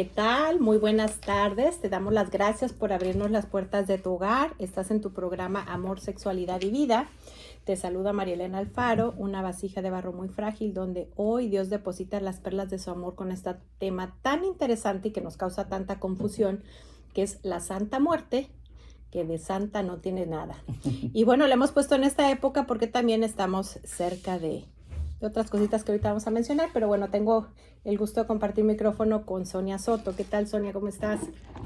¿Qué tal? Muy buenas tardes. Te damos las gracias por abrirnos las puertas de tu hogar. Estás en tu programa Amor, Sexualidad y Vida. Te saluda María Elena Alfaro, una vasija de barro muy frágil, donde hoy Dios deposita las perlas de su amor con este tema tan interesante y que nos causa tanta confusión, que es la Santa Muerte, que de santa no tiene nada. Y bueno, le hemos puesto en esta época porque también estamos cerca de otras cositas que ahorita vamos a mencionar, pero bueno, tengo el gusto de compartir micrófono con Sonia Soto. ¿Qué tal, Sonia? ¿Cómo estás?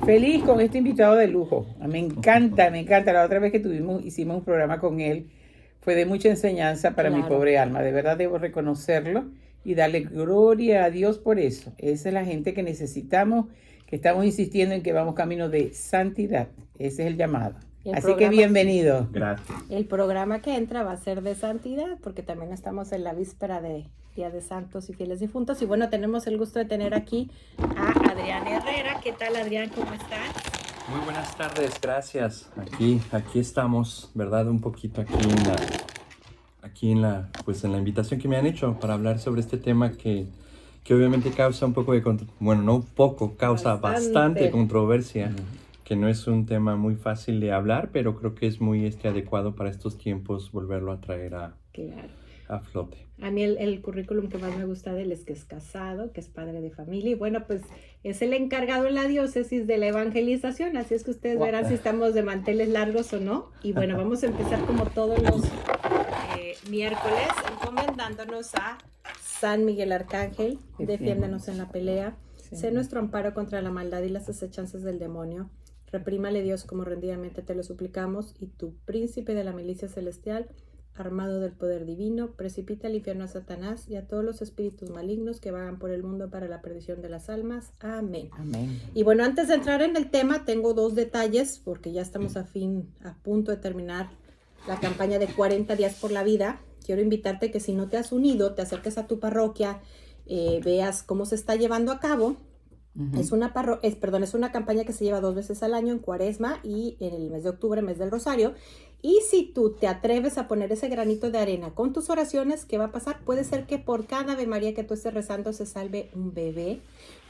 Feliz con este invitado de lujo. Me encanta, me encanta. La otra vez que hicimos un programa con él, fue de mucha enseñanza para mi pobre alma. De verdad debo reconocerlo y darle gloria a Dios por eso. Esa es la gente que necesitamos, que estamos insistiendo en que vamos camino de santidad. Ese es el llamado. Así que bienvenido. Gracias. El programa que entra va a ser de santidad, porque también estamos en la víspera de Día de Santos y Fieles Difuntos. Y bueno, tenemos el gusto de tener aquí a Adrián Herrera. ¿Qué tal, Adrián? ¿Cómo estás? Muy buenas tardes, gracias. Aquí estamos, ¿verdad? Un poquito pues en la invitación que me han hecho para hablar sobre este tema que obviamente causa un poco de, bueno, no un poco, causa bastante controversia. Que no es un tema muy fácil de hablar, pero creo que es muy adecuado para estos tiempos volverlo a traer a flote. A mí el currículum que más me gusta de él es que es casado, que es padre de familia y bueno, pues es el encargado en la diócesis de la evangelización, así es que ustedes verán si estamos de manteles largos o no. Y bueno, vamos a empezar como todos los miércoles, encomendándonos a San Miguel Arcángel, defiéndenos en la pelea, sé nuestro amparo contra la maldad y las acechanzas del demonio. Reprímale Dios como rendidamente te lo suplicamos, y tu príncipe de la milicia celestial, armado del poder divino, precipita al infierno a Satanás y a todos los espíritus malignos que vagan por el mundo para la perdición de las almas. Amén. Amén. Y bueno, antes de entrar en el tema, tengo dos detalles, porque ya estamos a punto de terminar la campaña de 40 días por la vida. Quiero invitarte que si no te has unido, te acerques a tu parroquia, veas cómo se está llevando a cabo. Es una campaña que se lleva 2 veces al año en Cuaresma y en el mes de octubre, mes del Rosario. Y si tú te atreves a poner ese granito de arena con tus oraciones, ¿qué va a pasar? Puede ser que por cada Ave María que tú estés rezando se salve un bebé.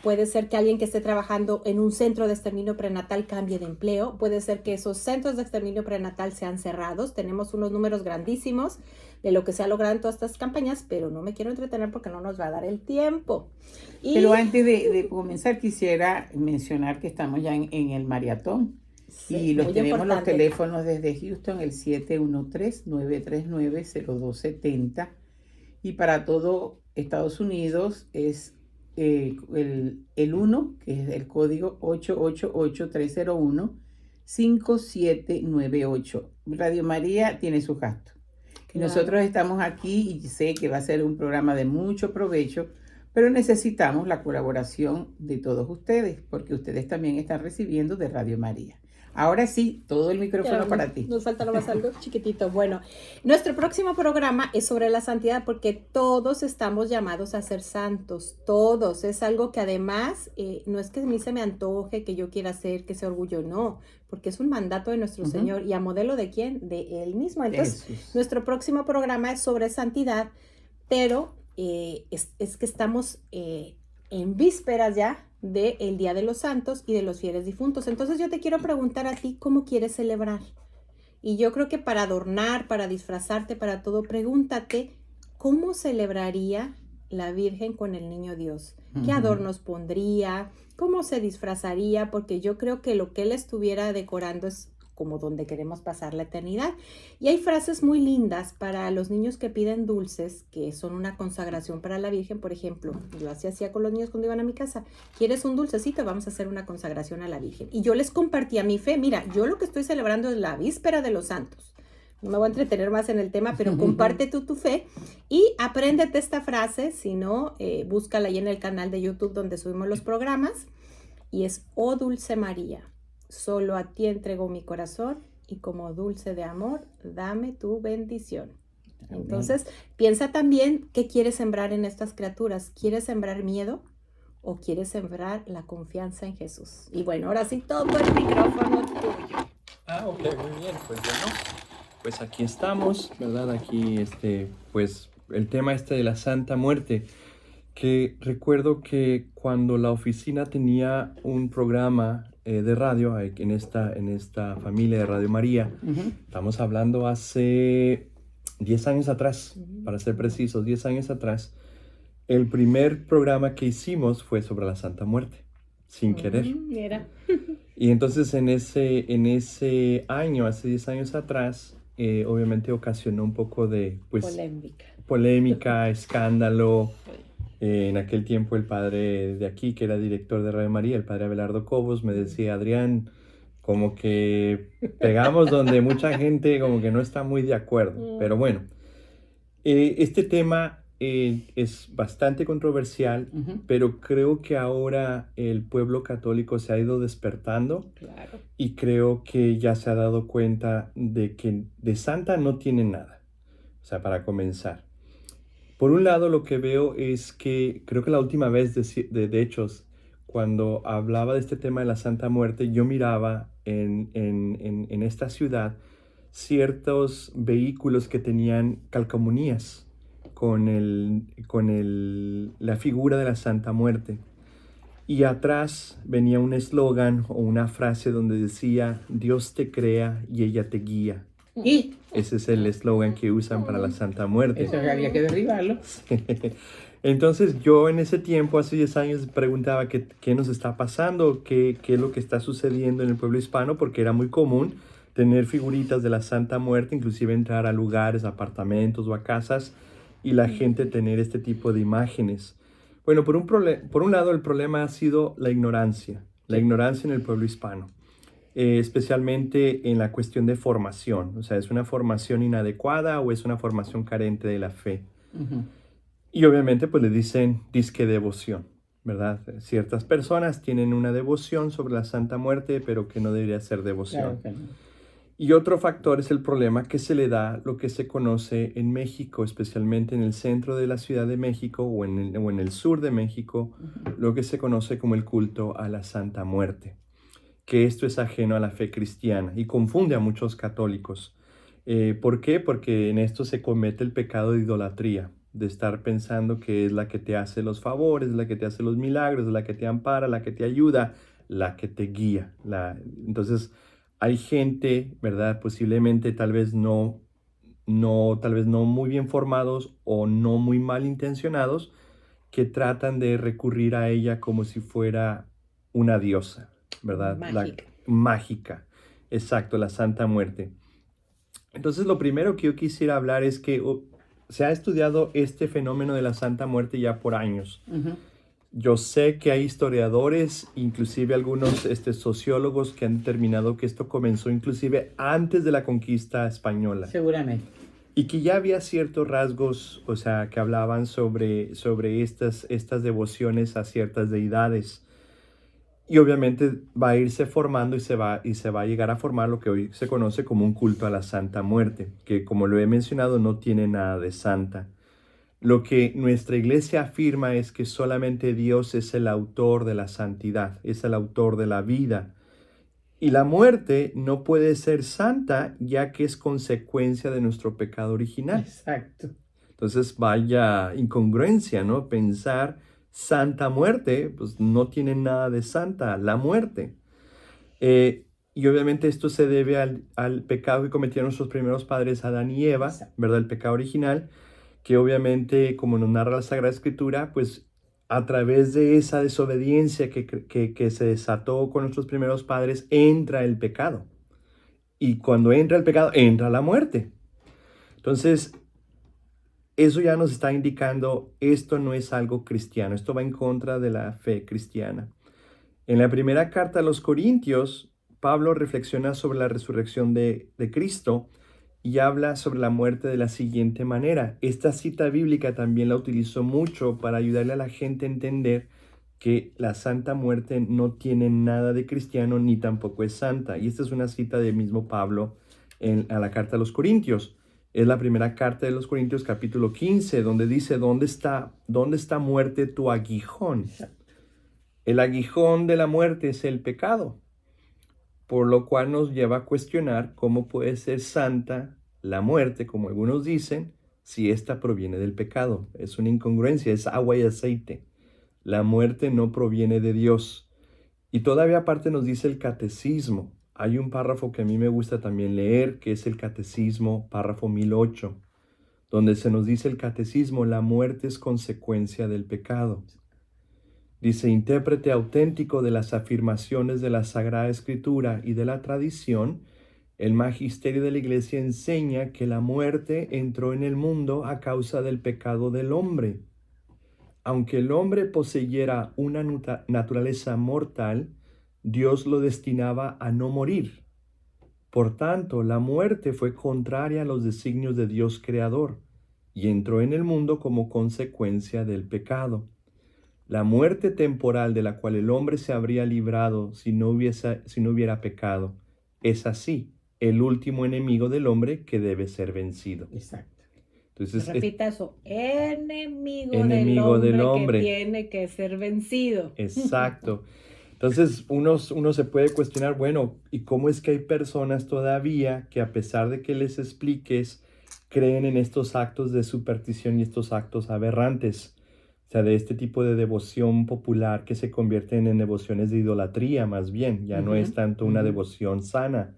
Puede ser que alguien que esté trabajando en un centro de exterminio prenatal cambie de empleo. Puede ser que esos centros de exterminio prenatal sean cerrados. Tenemos unos números grandísimos de lo que se ha logrado en todas estas campañas, pero no me quiero entretener porque no nos va a dar el tiempo. Pero antes de comenzar, quisiera mencionar que estamos ya en el maratón. Sí, y tenemos importante. Los teléfonos desde Houston, el 713-939-0270. Y para todo Estados Unidos es el 1, que es el código 888-301-5798. Radio María tiene su gasto. Claro. Nosotros estamos aquí y sé que va a ser un programa de mucho provecho, pero necesitamos la colaboración de todos ustedes, porque ustedes también están recibiendo de Radio María. Ahora sí, todo el micrófono para ti. Nos falta nomás algo chiquitito. Bueno, nuestro próximo programa es sobre la santidad, porque todos estamos llamados a ser santos, todos. Es algo que además no es que a mí se me antoje, que yo quiera hacer, que sea orgullo, no, porque es un mandato de nuestro Señor. ¿Y a modelo de quién? De Él mismo. Entonces, nuestro próximo programa es sobre santidad, pero es que estamos en vísperas ya del Día de los Santos y de los Fieles Difuntos. Entonces yo te quiero preguntar a ti, ¿cómo quieres celebrar? Y yo creo que para adornar, para disfrazarte, para todo, pregúntate, ¿cómo celebraría la Virgen con el Niño Dios? ¿Qué adornos pondría? ¿Cómo se disfrazaría? Porque yo creo que lo que él estuviera decorando es como donde queremos pasar la eternidad. Y hay frases muy lindas para los niños que piden dulces, que son una consagración para la Virgen. Por ejemplo, yo así hacía con los niños cuando iban a mi casa. ¿Quieres un dulcecito? Vamos a hacer una consagración a la Virgen. Y yo les compartía mi fe. Mira, yo lo que estoy celebrando es la víspera de los santos. No me voy a entretener más en el tema, pero comparte tú tu fe y apréndete esta frase. Si no, búscala ahí en el canal de YouTube donde subimos los programas. Y es: oh dulce María, solo a ti entrego mi corazón, y como dulce de amor, dame tu bendición. Amén. Entonces, piensa también qué quieres sembrar en estas criaturas. ¿Quieres sembrar miedo o quieres sembrar la confianza en Jesús? Y bueno, ahora sí, todo el micrófono tuyo. Ok, muy bien. Pues bueno, pues aquí estamos, ¿verdad? Aquí, pues el tema de la Santa Muerte. que recuerdo que cuando la oficina tenía un programa de radio en esta familia de Radio María, estamos hablando hace 10 años atrás, para ser precisos, 10 años atrás, el primer programa que hicimos fue sobre la Santa Muerte, sin querer. Mira. Y entonces en ese año, hace 10 años atrás, obviamente ocasionó un poco de polémica, escándalo. En aquel tiempo el padre de aquí, que era director de Radio María, el padre Abelardo Cobos, me decía, Adrián, como que pegamos donde mucha gente como que no está muy de acuerdo. Pero bueno, este tema es bastante controversial, pero creo que ahora el pueblo católico se ha ido despertando. Claro. Y creo que ya se ha dado cuenta de que de santa no tiene nada. O sea, para comenzar. Por un lado, lo que veo es que creo que la última vez, de hechos, cuando hablaba de este tema de la Santa Muerte, yo miraba en esta ciudad ciertos vehículos que tenían calcomanías con la figura de la Santa Muerte. Y atrás venía un eslogan o una frase donde decía, Dios te crea y ella te guía. ¿Y? Ese es el eslogan que usan para la Santa Muerte. Eso había que derribarlo. Entonces yo en ese tiempo, hace 10 años, preguntaba qué nos está pasando, qué es lo que está sucediendo en el pueblo hispano, porque era muy común tener figuritas de la Santa Muerte, inclusive entrar a lugares, apartamentos o a casas, y la gente tener este tipo de imágenes. Bueno, por un lado el problema ha sido la ignorancia en el pueblo hispano. Especialmente en la cuestión de formación, o sea, ¿es una formación inadecuada o es una formación carente de la fe? Y obviamente pues le dicen disque devoción, ¿verdad? Ciertas personas tienen una devoción sobre la Santa Muerte, pero que no debería ser devoción. Claro que no. Y otro factor es el problema que se le da lo que se conoce en México, especialmente en el centro de la Ciudad de México o en el sur de México, lo que se conoce como el culto a la Santa Muerte, que esto es ajeno a la fe cristiana y confunde a muchos católicos. ¿Por qué? Porque en esto se comete el pecado de idolatría, de estar pensando que es la que te hace los favores, la que te hace los milagros, la que te ampara, la que te ayuda, la que te guía. Entonces hay gente, ¿verdad? Posiblemente tal vez no muy bien formados o no muy mal intencionados, que tratan de recurrir a ella como si fuera una diosa, ¿verdad? Mágica. Exacto, la Santa Muerte. Entonces, lo primero que yo quisiera hablar es que se ha estudiado este fenómeno de la Santa Muerte ya por años. Yo sé que hay historiadores, inclusive algunos sociólogos, que han determinado que esto comenzó inclusive antes de la conquista española. Seguramente. Y que ya había ciertos rasgos, o sea, que hablaban sobre estas devociones a ciertas deidades. Y obviamente va a irse formando y se va a llegar a formar lo que hoy se conoce como un culto a la Santa Muerte, que como lo he mencionado no tiene nada de santa. Lo que nuestra iglesia afirma es que solamente Dios es el autor de la santidad, es el autor de la vida. Y la muerte no puede ser santa ya que es consecuencia de nuestro pecado original. Exacto. Entonces vaya incongruencia, ¿no? Pensar Santa Muerte, pues no tiene nada de santa, la muerte. Y obviamente esto se debe al pecado que cometieron nuestros primeros padres, Adán y Eva, ¿verdad? El pecado original, que obviamente, como nos narra la Sagrada Escritura, pues a través de esa desobediencia que se desató con nuestros primeros padres, entra el pecado. Y cuando entra el pecado, entra la muerte. Entonces, eso ya nos está indicando, esto no es algo cristiano, esto va en contra de la fe cristiana. En la primera carta a los Corintios, Pablo reflexiona sobre la resurrección de Cristo y habla sobre la muerte de la siguiente manera. Esta cita bíblica también la utilizó mucho para ayudarle a la gente a entender que la Santa Muerte no tiene nada de cristiano ni tampoco es santa. Y esta es una cita del mismo Pablo a la carta a los Corintios. Es la primera carta de los Corintios, capítulo 15, donde dice, ¿dónde está muerte tu aguijón? El aguijón de la muerte es el pecado, por lo cual nos lleva a cuestionar cómo puede ser santa la muerte, como algunos dicen, si ésta proviene del pecado. Es una incongruencia, es agua y aceite. La muerte no proviene de Dios. Y todavía aparte nos dice el catecismo. Hay un párrafo que a mí me gusta también leer, que es el catecismo, párrafo 1008, donde se nos dice el catecismo, la muerte es consecuencia del pecado. Dice, intérprete auténtico de las afirmaciones de la Sagrada Escritura y de la tradición, el magisterio de la Iglesia enseña que la muerte entró en el mundo a causa del pecado del hombre. Aunque el hombre poseyera una naturaleza mortal, Dios lo destinaba a no morir. Por tanto, la muerte fue contraria a los designios de Dios creador y entró en el mundo como consecuencia del pecado. La muerte temporal de la cual el hombre se habría librado si no hubiera pecado, es así el último enemigo del hombre que debe ser vencido. Exacto. Entonces, repita eso, enemigo del hombre que tiene que ser vencido. Exacto. Entonces uno se puede cuestionar, bueno, ¿y cómo es que hay personas todavía que a pesar de que les expliques, creen en estos actos de superstición y estos actos aberrantes? O sea, de este tipo de devoción popular que se convierten en devociones de idolatría más bien, ya no es tanto una devoción sana.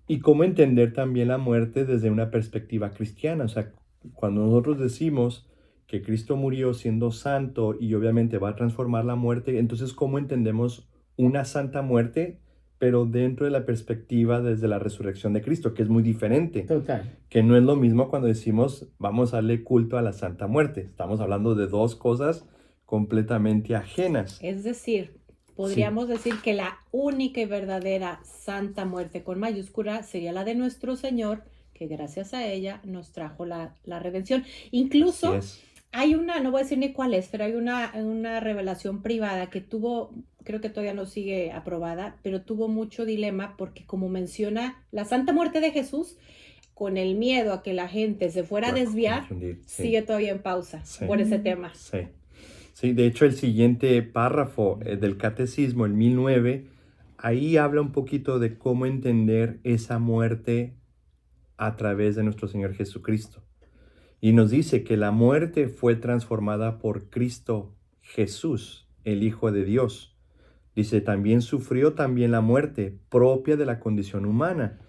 Y cómo entender también la muerte desde una perspectiva cristiana. O sea, cuando nosotros decimos que Cristo murió siendo santo y obviamente va a transformar la muerte, entonces ¿cómo entendemos una santa muerte, pero dentro de la perspectiva desde la resurrección de Cristo, que es muy diferente? Total. Que no es lo mismo cuando decimos vamos a darle culto a la santa muerte. Estamos hablando de dos cosas completamente ajenas. Es decir, podríamos decir que la única y verdadera santa muerte con mayúscula sería la de nuestro Señor, que gracias a ella nos trajo la redención. Incluso hay una, no voy a decir ni cuál es, pero hay una revelación privada que tuvo, creo que todavía no sigue aprobada, pero tuvo mucho dilema porque como menciona la santa muerte de Jesús, con el miedo a que la gente se fuera a desviar, sigue todavía en pausa por ese tema. Sí, de hecho el siguiente párrafo del catecismo, el 1009, ahí habla un poquito de cómo entender esa muerte a través de nuestro Señor Jesucristo. Y nos dice que la muerte fue transformada por Cristo Jesús, el Hijo de Dios. Dice, también sufrió también la muerte propia de la condición humana,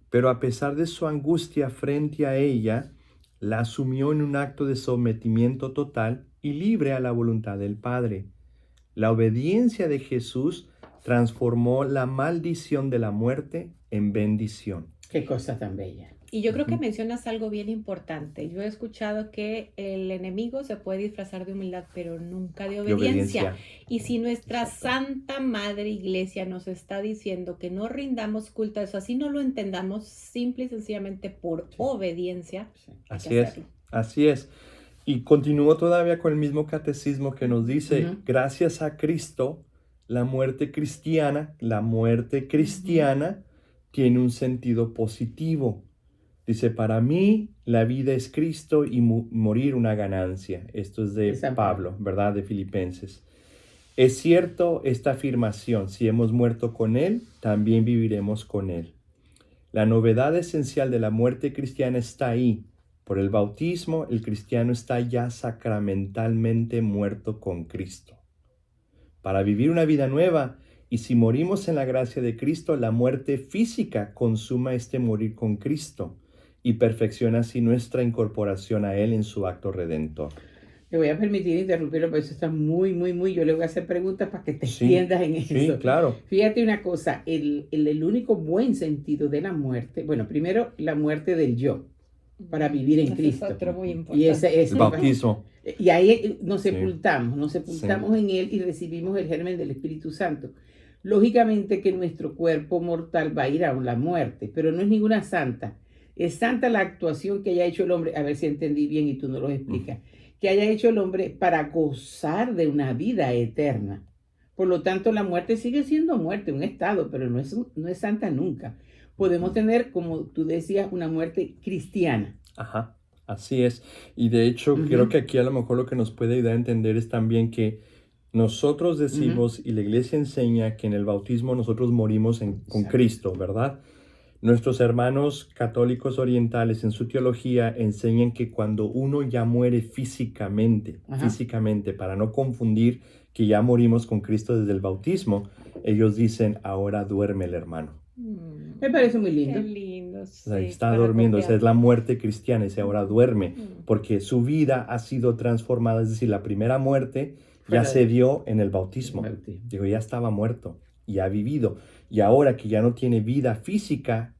pero a pesar de su angustia frente a ella, la asumió en un acto de sometimiento total y libre a la voluntad del Padre. La obediencia de Jesús transformó la maldición de la muerte en bendición. Qué cosa tan bella. Y yo creo que mencionas algo bien importante. Yo he escuchado que el enemigo se puede disfrazar de humildad, pero nunca de obediencia. Y si nuestra Santa Madre Iglesia nos está diciendo que no rindamos culto a eso, así no lo entendamos simple y sencillamente por obediencia. Así es. Y continúo todavía con el mismo catecismo que nos dice, gracias a Cristo, la muerte cristiana tiene un sentido positivo. Dice, para mí la vida es Cristo y morir una ganancia. Esto es de Pablo, ¿verdad? De Filipenses. Es cierto esta afirmación, si hemos muerto con Él, también viviremos con Él. La novedad esencial de la muerte cristiana está ahí. Por el bautismo, el cristiano está ya sacramentalmente muerto con Cristo. Para vivir una vida nueva, y si morimos en la gracia de Cristo, la muerte física consuma este morir con Cristo y perfecciona así nuestra incorporación a Él en su acto redentor. Le voy a permitir interrumpirlo, pero eso está muy, yo le voy a hacer preguntas para que te extiendas en eso. Sí, claro. Fíjate una cosa, el único buen sentido de la muerte, bueno, primero la muerte del yo, para vivir en Cristo. Es otro muy importante. Y ese es el bautismo. Y ahí nos sepultamos en Él y recibimos el germen del Espíritu Santo. Lógicamente que nuestro cuerpo mortal va a ir a la muerte, pero no es ninguna santa. Es santa la actuación que haya hecho el hombre, a ver si entendí bien y tú no lo explicas, que haya hecho el hombre para gozar de una vida eterna. Por lo tanto, la muerte sigue siendo muerte, un estado, pero no es santa nunca. Podemos tener, como tú decías, una muerte cristiana. Ajá, así es. Y de hecho, creo que aquí a lo mejor lo que nos puede ayudar a entender es también que nosotros decimos, y la iglesia enseña que en el bautismo nosotros morimos con Cristo, ¿verdad? Nuestros hermanos católicos orientales en su teología enseñan que cuando uno ya muere físicamente, para no confundir que ya morimos con Cristo desde el bautismo, ellos dicen, ahora duerme el hermano. Me parece muy lindo. Qué lindo, sí, O sea, está durmiendo, esa es la muerte cristiana, ese ahora duerme, porque su vida ha sido transformada, es decir, la primera muerte ya se dio en el bautismo. Digo, ya estaba muerto y ha vivido. Y ahora que ya no tiene vida física,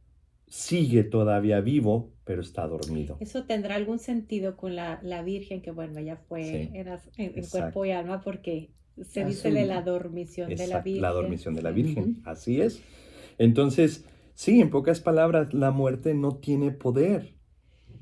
sigue todavía vivo, pero está dormido. Eso tendrá algún sentido con la Virgen, que bueno, ella fue en cuerpo y alma, porque se dice de la dormición de la Virgen. La dormición de la Virgen, así es. Entonces, sí, en pocas palabras, la muerte no tiene poder.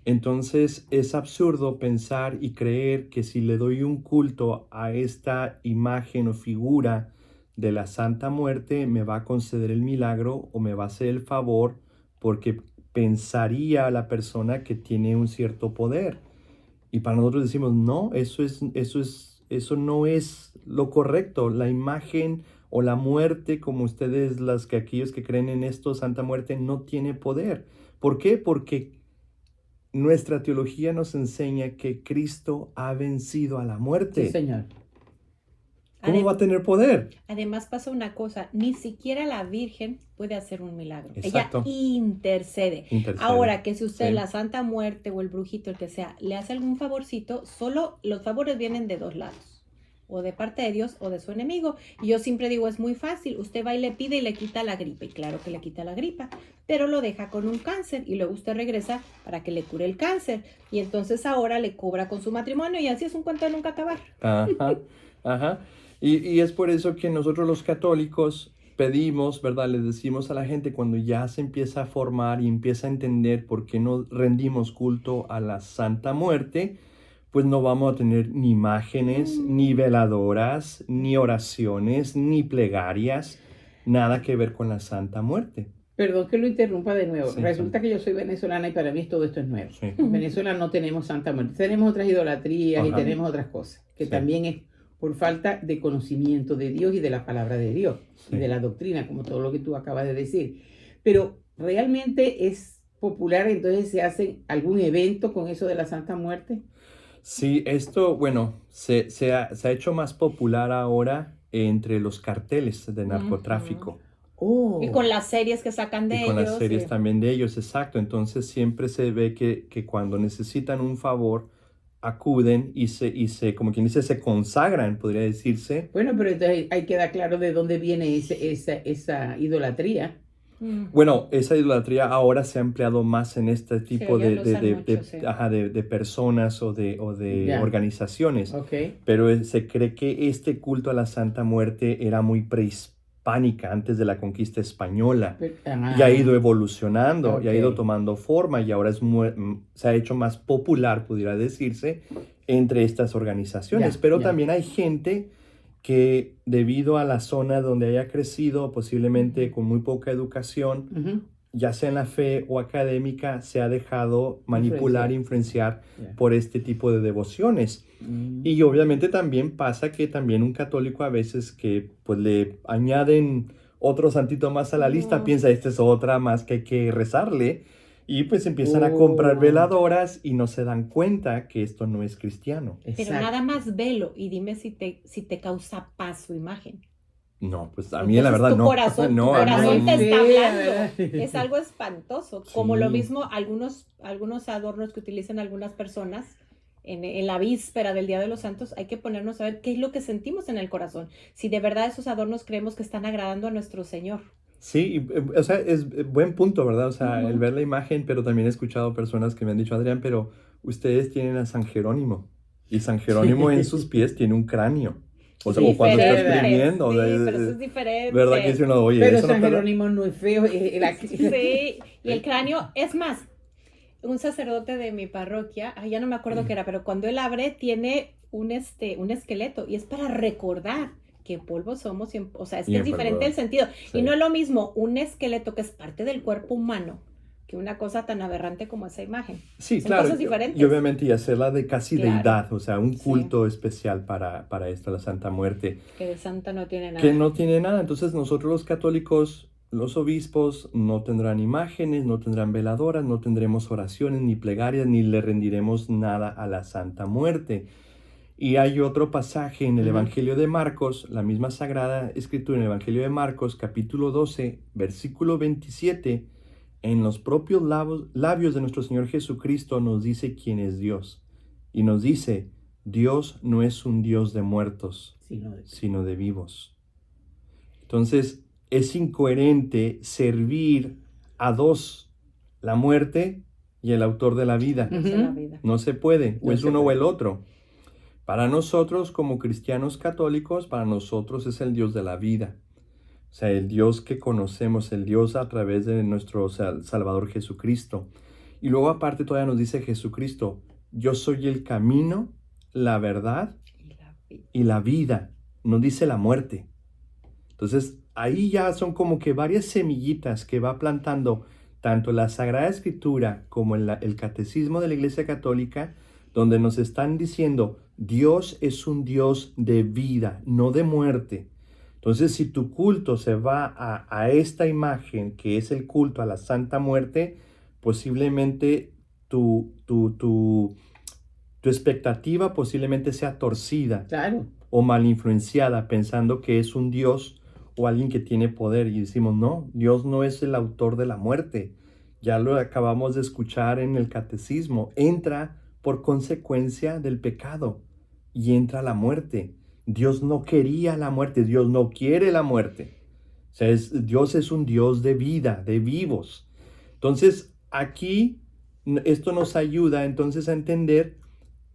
Entonces, es absurdo pensar y creer que si le doy un culto a esta imagen o figura de la Santa Muerte, me va a conceder el milagro o me va a hacer el favor, porque pensaría la persona que tiene un cierto poder. Y para nosotros decimos, no, eso no es lo correcto. La imagen o la muerte, como ustedes, aquellos que creen en esto, Santa Muerte, no tiene poder. ¿Por qué? Porque nuestra teología nos enseña que Cristo ha vencido a la muerte. Sí, Señor. ¿Cómo va a tener poder? Además pasa una cosa, ni siquiera la Virgen puede hacer un milagro. Exacto. Ella intercede. Ahora, que si usted, la Santa Muerte o el brujito, el que sea, le hace algún favorcito, solo los favores vienen de dos lados, o de parte de Dios o de su enemigo. Y yo siempre digo, es muy fácil, usted va y le pide y le quita la gripe, y claro que le quita la gripa, pero lo deja con un cáncer, y luego usted regresa para que le cure el cáncer, y entonces ahora le cobra con su matrimonio, y así es un cuento de nunca acabar. Ajá. Y es por eso que nosotros los católicos pedimos, ¿verdad? Les decimos a la gente cuando ya se empieza a formar y empieza a entender por qué no rendimos culto a la Santa Muerte, pues no vamos a tener ni imágenes, ni veladoras, ni oraciones, ni plegarias, nada que ver con la Santa Muerte. Perdón que lo interrumpa de nuevo. Sí, Resulta que yo soy venezolana y para mí todo esto es nuevo. Sí. En Venezuela no tenemos Santa Muerte. Tenemos otras idolatrías y tenemos otras cosas, que también es por falta de conocimiento de Dios y de la palabra de Dios, y de la doctrina, como todo lo que tú acabas de decir. Pero realmente es popular, entonces se hace algún evento con eso de la Santa Muerte. Sí, esto, bueno, se ha hecho más popular ahora entre los carteles de narcotráfico. Oh. Y con las series que sacan de ellos. Y con las series también de ellos, exacto. Entonces siempre se ve que cuando necesitan un favor, acuden y se, como quien dice, se consagran, podría decirse. Bueno, pero entonces hay que dar claro de dónde viene esa idolatría. Bueno, esa idolatría ahora se ha empleado más en este tipo de personas o de organizaciones. Okay. Pero se cree que este culto a la Santa Muerte era muy prehispánica, antes de la conquista española, y ha ido evolucionando, y ha ido tomando forma, y ahora se ha hecho más popular, pudiera decirse, entre estas organizaciones. Pero también hay gente que, debido a la zona donde haya crecido, posiblemente con muy poca educación, ya sea en la fe o académica, se ha dejado manipular, influenciar por este tipo de devociones. Y obviamente también pasa que también un católico a veces que pues le añaden otro santito más a la lista, piensa, esta es otra más que hay que rezarle, y pues empiezan a comprar veladoras y no se dan cuenta que esto no es cristiano. Pero nada más velo y dime si te causa paz su imagen. No, pues a mí la verdad no. Tu corazón te está hablando. Es algo espantoso. Como lo mismo algunos adornos que utilizan algunas personas en la víspera del Día de los Santos, hay que ponernos a ver qué es lo que sentimos en el corazón. Si de verdad esos adornos creemos que están agradando a nuestro Señor. Sí, o sea, es buen punto, ¿verdad? O sea, el ver la imagen, pero también he escuchado personas que me han dicho, Adrián, pero ustedes tienen a San Jerónimo, y San Jerónimo en sus pies tiene un cráneo. O sea, como cuando está escribiendo. Sí, pero eso es diferente. ¿Verdad que dice uno, oye, pero eso San no Jerónimo no es feo. Sí, y el cráneo, es más, un sacerdote de mi parroquia, ya no me acuerdo qué era, pero cuando él abre tiene un esqueleto, y es para recordar que polvo somos, o sea, es que es diferente el sentido. Sí. Y no es lo mismo un esqueleto que es parte del cuerpo humano que una cosa tan aberrante como esa imagen. Sí, son claro. Cosas diferentes. Y obviamente y hacerla de casi deidad, o sea, un culto especial para esto, la Santa Muerte. Que de santa no tiene nada. Que no tiene nada. Entonces nosotros los católicos los obispos no tendrán imágenes, no tendrán veladoras, no tendremos oraciones ni plegarias, ni le rendiremos nada a la Santa Muerte. Y hay otro pasaje en el Evangelio de Marcos, la misma Sagrada Escritura en el Evangelio de Marcos, capítulo 12, versículo 27, en los propios labios de nuestro Señor Jesucristo nos dice quién es Dios. Y nos dice, Dios no es un Dios de muertos, sino de vivos. Entonces, es incoherente servir a dos, la muerte y el autor de la vida. No se puede, o es uno o el otro. Para nosotros, como cristianos católicos, para nosotros es el Dios de la vida. O sea, el Dios que conocemos, el Dios a través de nuestro Salvador Jesucristo. Y luego aparte todavía nos dice Jesucristo, yo soy el camino, la verdad y la vida. No dice la muerte. Entonces, ahí ya son como que varias semillitas que va plantando tanto la Sagrada Escritura como el Catecismo de la Iglesia Católica, donde nos están diciendo, Dios es un Dios de vida, no de muerte. Entonces, si tu culto se va a esta imagen, que es el culto a la Santa Muerte, posiblemente tu expectativa posiblemente sea torcida, claro, o mal influenciada, pensando que es un Dios o alguien que tiene poder. Y decimos, no, Dios no es el autor de la muerte. Ya lo acabamos de escuchar en el Catecismo. Entra por consecuencia del pecado y entra la muerte. Dios no quería la muerte, Dios no quiere la muerte. O sea, Dios es un Dios de vida, de vivos. Entonces, aquí esto nos ayuda entonces a entender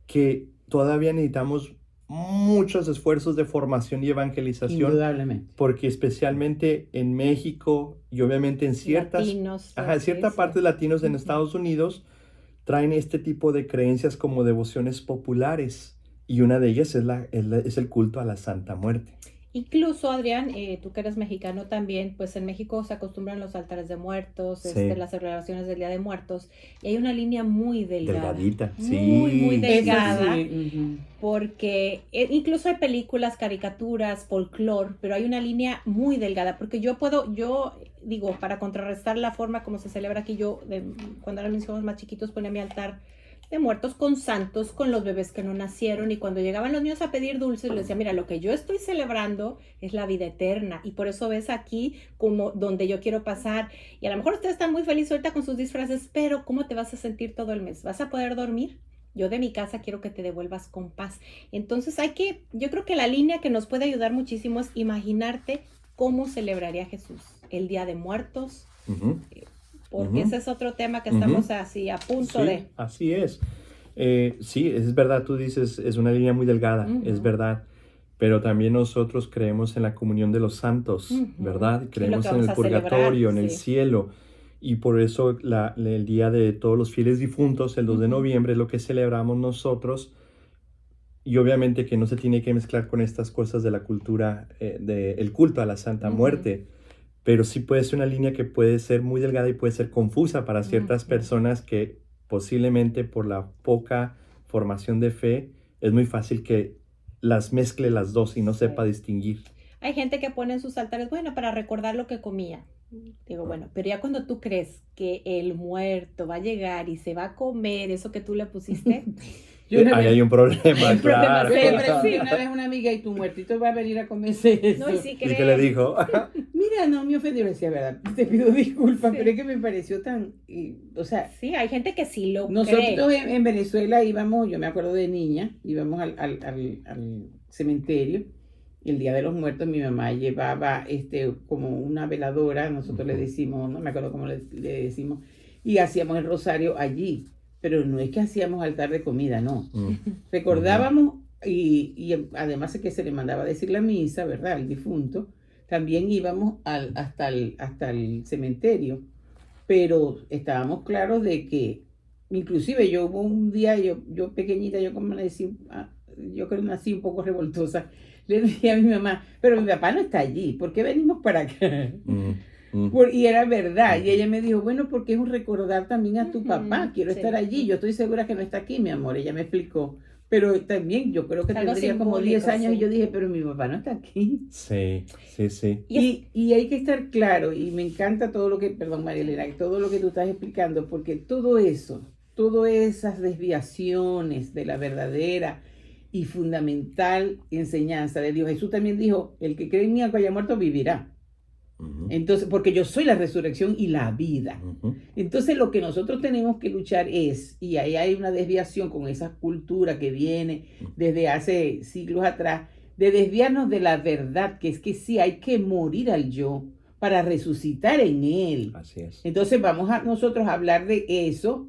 que todavía necesitamos muchos esfuerzos de formación y evangelización. Indudablemente. Porque especialmente en México y obviamente en cierta parte de latinos en Estados Unidos, traen este tipo de creencias como devociones populares. Y una de ellas es el culto a la Santa Muerte. Incluso, Adrián, tú que eres mexicano también, pues en México se acostumbran los altares de muertos, las celebraciones del Día de Muertos, y hay una línea muy delgada. Delgadita, muy delgada, sí. Porque incluso hay películas, caricaturas, folclore, pero hay una línea muy delgada, porque yo digo, para contrarrestar la forma como se celebra aquí, cuando eran mis hijos más chiquitos ponía mi altar de muertos con santos, con los bebés que no nacieron, y cuando llegaban los niños a pedir dulces, les decía, mira, lo que yo estoy celebrando es la vida eterna, y por eso ves aquí como donde yo quiero pasar, y a lo mejor ustedes están muy felices ahorita con sus disfraces, pero ¿cómo te vas a sentir todo el mes? ¿Vas a poder dormir? Yo de mi casa quiero que te devuelvas con paz. Entonces yo creo que la línea que nos puede ayudar muchísimo es imaginarte cómo celebraría Jesús el Día de Muertos, porque ese es otro tema que estamos así a punto de... Así es. Sí, es verdad, tú dices, es una línea muy delgada, es verdad, pero también nosotros creemos en la comunión de los santos, ¿verdad? Creemos en el purgatorio, en el cielo, y por eso el Día de Todos los Fieles Difuntos, el 2 de noviembre, es lo que celebramos nosotros, y obviamente que no se tiene que mezclar con estas cosas de la cultura, del culto a la Santa Muerte, pero sí puede ser una línea que puede ser muy delgada y puede ser confusa para ciertas personas que posiblemente por la poca formación de fe es muy fácil que las mezcle las dos y no sepa distinguir. Hay gente que pone en sus altares, bueno, para recordar lo que comía. Digo, bueno, pero ya cuando tú crees que el muerto va a llegar y se va a comer eso que tú le pusiste... Ahí hay un problema, claro. Sí, una vez una amiga, y tu muertito va a venir a comerse eso. No, y sí ¿Y qué le dijo? Mira, no, me ofendió, le decía, verdad, te pido disculpas, pero es que me pareció tan, o sea... Sí, hay gente que sí lo nosotros cree. En Venezuela íbamos, yo me acuerdo de niña, íbamos al cementerio, y el Día de los Muertos mi mamá llevaba como una veladora, nosotros le decimos, no me acuerdo cómo le decimos, y hacíamos el rosario allí. Pero no es que hacíamos altar de comida, no. Recordábamos y además de que se le mandaba a decir la misa, ¿verdad? Al difunto. También íbamos hasta el cementerio. Pero estábamos claros de que, inclusive yo hubo un día, yo pequeñita, yo creo que nací un poco revoltosa, le decía a mi mamá, pero mi papá no está allí, ¿por qué venimos para acá? Y era verdad, y ella me dijo, bueno, porque es un recordar también a tu papá, quiero estar allí, yo estoy segura que no está aquí, mi amor, ella me explicó, Pero también yo creo que Algo tendría como simbólico, 10 años sí. y yo dije, pero mi papá no está aquí. Sí, sí, sí. Y hay que estar claro, y me encanta todo lo que, perdón María Elena, todo lo que tú estás explicando, porque todo eso, todas esas desviaciones de la verdadera y fundamental enseñanza de Dios. Jesús también dijo, el que cree en mí aunque haya muerto vivirá. Ujú, Entonces, porque yo soy la resurrección y la vida. ujú. Entonces, lo que nosotros tenemos que luchar es, y ahí hay una desviación con esa cultura que viene desde hace siglos atrás, de desviarnos de la verdad, que es que sí hay que morir al yo para resucitar en él. Así es. Entonces, vamos a nosotros a hablar de eso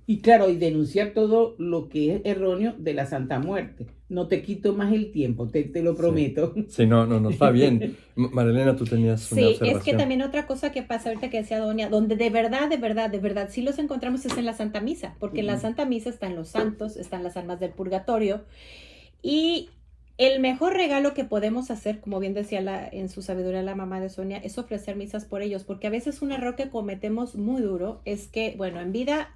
y claro, y denunciar todo lo que es erróneo de la Santa Muerte. No te quito más el tiempo, te lo prometo. Sí, no está bien. Marilena, tú tenías una Sí, observación. es que también otra cosa que pasa ahorita que decía Doña, donde de verdad, sí los encontramos es en la Santa Misa, porque en la Santa Misa están los santos, están las almas del purgatorio, y el mejor regalo que podemos hacer, como bien decía en su sabiduría la mamá de Sonia, es ofrecer misas por ellos, porque a veces un error que cometemos muy duro es que, bueno, en vida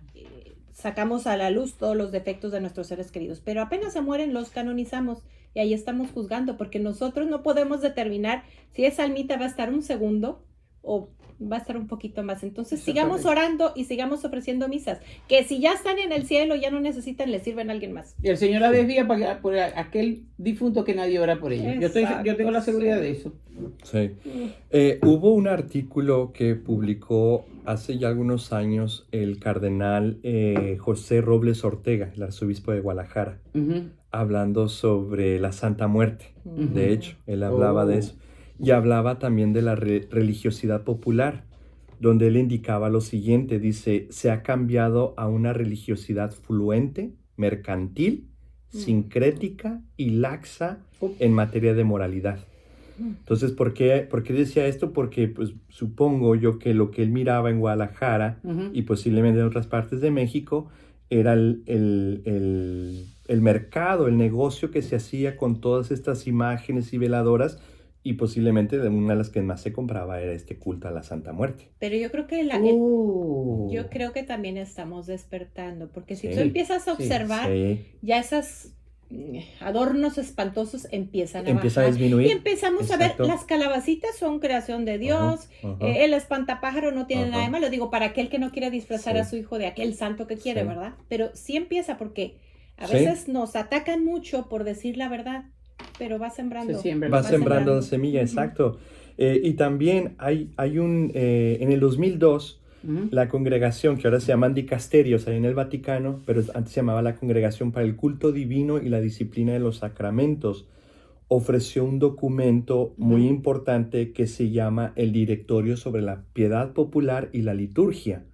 sacamos a la luz todos los defectos de nuestros seres queridos, pero apenas se mueren los canonizamos y ahí estamos juzgando, porque nosotros no podemos determinar si esa almita va a estar un segundo o va a estar un poquito más. Entonces sigamos orando y sigamos ofreciendo misas, que si ya están en el cielo, ya no necesitan, les sirven a alguien más. Y el Señor la desvía por aquel difunto que nadie ora por ellos. Yo tengo la seguridad de eso. Sí. Hubo un artículo que publicó hace ya algunos años el cardenal José Robles Ortega, el arzobispo de Guadalajara, hablando sobre la Santa Muerte. De hecho, él hablaba de eso. Y hablaba también de la religiosidad popular, donde él indicaba lo siguiente, dice, se ha cambiado a una religiosidad fluente, mercantil, sincrética y laxa en materia de moralidad. Entonces, ¿por qué decía esto? Porque pues, supongo yo que lo que él miraba en Guadalajara y posiblemente en otras partes de México era el mercado, el negocio que se hacía con todas estas imágenes y veladoras, y posiblemente una de las que más se compraba era este culto a la Santa Muerte. Pero yo creo que yo creo que también estamos despertando, porque si tú empiezas a observar, ya esas adornos espantosos empiezan a bajar. A disminuir. Y empezamos a ver, las calabacitas son creación de Dios, el espantapájaro no tiene nada de malo, digo, para aquel que no quiere disfrazar a su hijo de aquel santo que quiere, ¿verdad? Pero sí empieza, porque a veces nos atacan mucho por decir la verdad, pero va sembrando. Va sembrando la semilla, exacto. Y también hay en el 2002, la congregación, que ahora se llaman dicasterios ahí en el Vaticano, pero antes se llamaba la Congregación para el Culto Divino y la Disciplina de los Sacramentos, ofreció un documento muy importante que se llama el Directorio sobre la Piedad Popular y la Liturgia,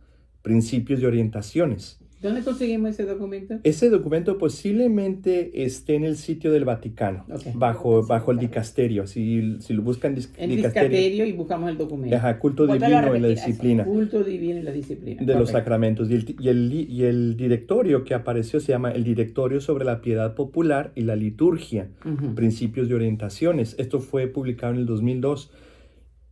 Principios y Orientaciones. ¿Dónde conseguimos ese documento? Ese documento posiblemente esté en el sitio del Vaticano, bajo el dicasterio. Si lo buscan en dicasterio y buscamos el documento. Culto divino y la disciplina. Culto divino y la disciplina. De los sacramentos. Y el directorio que apareció se llama el Directorio sobre la Piedad Popular y la Liturgia, Principios y Orientaciones. Esto fue publicado en el 2002.